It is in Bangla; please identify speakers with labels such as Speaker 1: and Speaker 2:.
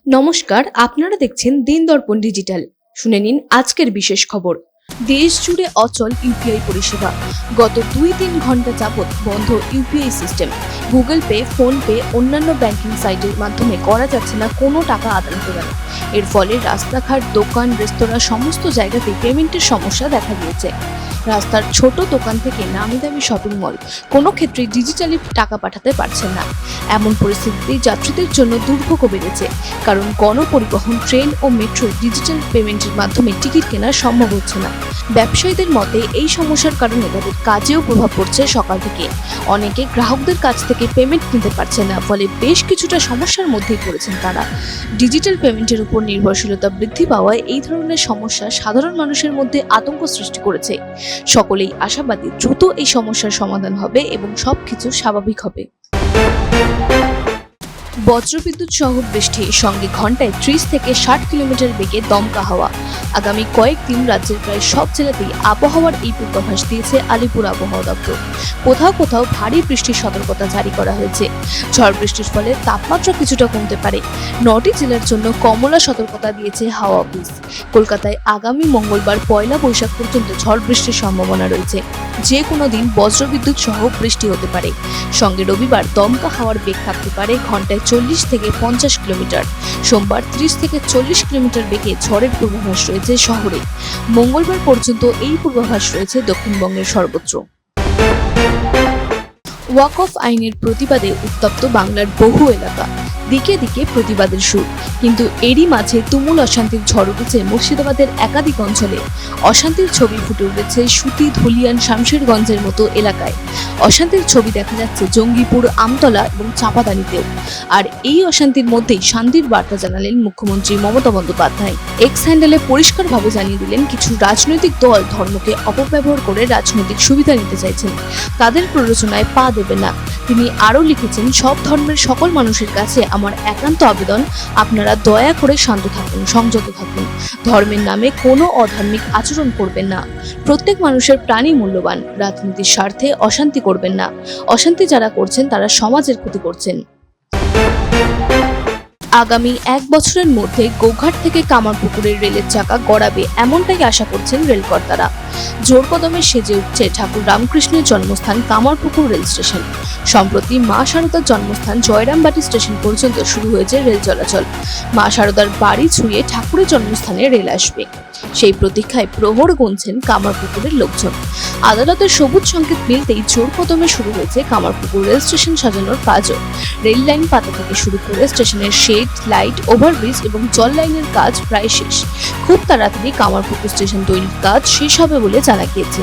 Speaker 1: নমস্কার, আপনারা দেখছেন দিন দর্পণ ডিজিটাল। শুনে নিন আজকের বিশেষ খবর। দেশ জুড়ে অচল ইউপিআই পরিষেবা। গত ২-৩ ঘন্টা যাবৎ বন্ধ UPI system. Google pay, phone pay, অন্যান্য ব্যাংকিং সাইটের মাধ্যমে করা যাচ্ছে না কোনো টাকা আদান প্রদান। এর ফলে রাস্তাঘাট, দোকান, রেস্তোরাঁ সমস্ত জায়গাতেই পেমেন্টের সমস্যা দেখা দিয়েছে। রাস্তার ছোট দোকান থেকে নামি দামি শপিং মল কোনো ক্ষেত্রে ডিজিটালি টাকা পাঠাতে পারছেন না। এমন পরিস্থিতিতে যাত্রীদের জন্য দুর্ভোগ বেড়েছে, কারণ গণপরিবহন, ট্রেন ও মেট্রো ডিজিটাল পেমেন্টের মাধ্যমে টিকিট কেনা সম্ভব হচ্ছে না। ব্যবসায়ীদের মতে এই সমস্যার কারণে তাদের কাজেও প্রভাব পড়ছে। সকাল থেকে অনেকে গ্রাহকদের কাছ থেকে পেমেন্ট নিতে পারছে না, ফলে বেশ কিছুটা সমস্যার মধ্যেই পড়েছেন তারা। ডিজিটাল পেমেন্টের উপর নির্ভরশীলতা বৃদ্ধি পাওয়ায় এই ধরনের সমস্যা সাধারণ মানুষের মধ্যে আতঙ্ক সৃষ্টি করেছে। সকলেই আশাবাদী দ্রুত এই সমস্যার সমাধান হবে এবং সবকিছু স্বাভাবিক হবে। বজ্রবিদ্যুৎ সহ বৃষ্টি, সঙ্গে ঘন্টায় ৩০ থেকে ৬০ কিলোমিটার বেগে দমকা হাওয়া। আগামী কয়েকদিন রাজ্যের প্রায় সব জেলাতেই আবহাওয়ার এই পূর্বাভাস দিয়েছে আলিপুর আবহাওয়া দপ্তর। কোথাও কোথাও ভারী বৃষ্টির সতর্কতা জারি করা হয়েছে। ঝড় বৃষ্টির ফলে তাপমাত্রা কিছুটা কমতে পারে। ৯টি জেলার জন্য কমলা সতর্কতা দিয়েছে হাওয়া অফিস। কলকাতায় আগামী মঙ্গলবার ১লা বৈশাখ পর্যন্ত ঝড় বৃষ্টির সম্ভাবনা রয়েছে। যে কোনো দিন বজ্রবিদ্যুৎ সহ বৃষ্টি হতে পারে। সঙ্গে রবিবার দমকা হাওয়ার বেগ থাকতে পারে ঘন্টায় ৪০ থেকে ৫০ কিলোমিটার। সোমবার ৩০ থেকে ৪০ কিলোমিটার বেগে ঝড়ের পূর্বাভাস রয়েছে শহরে। মঙ্গলবার পর্যন্ত এই পূর্বাভাস রয়েছে দক্ষিণবঙ্গের সর্বত্র। ওয়াকফ আইনের প্রতিবাদে উত্তপ্ত বাংলার বহু এলাকা। দিকে দিকে প্রতিবাদের সুর, কিন্তু এরই মাঝে তুমুল অশান্তির ঝড় উঠেছে মুর্শিদাবাদের একাধিক অঞ্চলে। অশান্তির ছবি ফুটে উঠেছে সুতি, ধুলিয়ান, শামশেরগঞ্জের মতো এলাকায়। অশান্তির ছবি দেখা যাচ্ছে জঙ্গিপুর, আমতলা এবং চাঁপাদানিতেও। আর এই অশান্তির মধ্যেই শান্তির বার্তা জানালেন মুখ্যমন্ত্রী মমতা বন্দ্যোপাধ্যায়। এক্স হ্যান্ডেলে পরিষ্কারভাবে জানিয়ে দিলেন, কিছু রাজনৈতিক দল ধর্মকে অপব্যবহার করে রাজনৈতিক সুবিধা নিতে চাইছেন, তাদের প্ররোচনায় পা দেবে না। তিনি আরও লিখেছেন, সব ধর্মের সকল মানুষের কাছে আমার একান্ত আবেদন, আপনারা দয়া করে শান্ত থাকুন, সংযত থাকুন। ধর্মের নামে কোনো অধার্মিক আচরণ করবেন না। প্রত্যেক মানুষের প্রাণী মূল্যবান। রাজনীতির স্বার্থে অশান্তি করবেন না। অশান্তি যারা করছেন তারা সমাজের ক্ষতি করছেন। আগামী ১ বছরের মধ্যে গোঘাট থেকে কামারপুকুরের রেলের চাকা গড়াবে, এমনটাই আশা করছেন রেলকর্তারা। জোর কদমে সেজে উঠছে ঠাকুর রামকৃষ্ণের জন্মস্থান কামারপুকুর রেল স্টেশন। সম্প্রতি মা শারদার জন্মস্থান জয়রামবাটি স্টেশন পর্যন্ত শুরু হয়েছে রেল চলাচল। মা শারদার বাড়ি ছুঁয়ে ঠাকুরের জন্মস্থানে রেল আসবে, সেই প্রতীক্ষায় প্রহর গুনছেন কামারপুকুরের লোকজন। আদালতের সবুজ সংকেত মিলতেই জোর কদমে শুরু হয়েছে কামারপুকুর রেল স্টেশন সাজানোর কাজও। রেল লাইন পাতা থেকে শুরু করে স্টেশনের শেড, লাইট, ওভারব্রিজ এবং জল লাইনের কাজ প্রায় শেষ। খুব তাড়াতাড়ি কামারপুকুর স্টেশন তৈরির কাজ শেষ হবে বলে জানা গিয়েছে।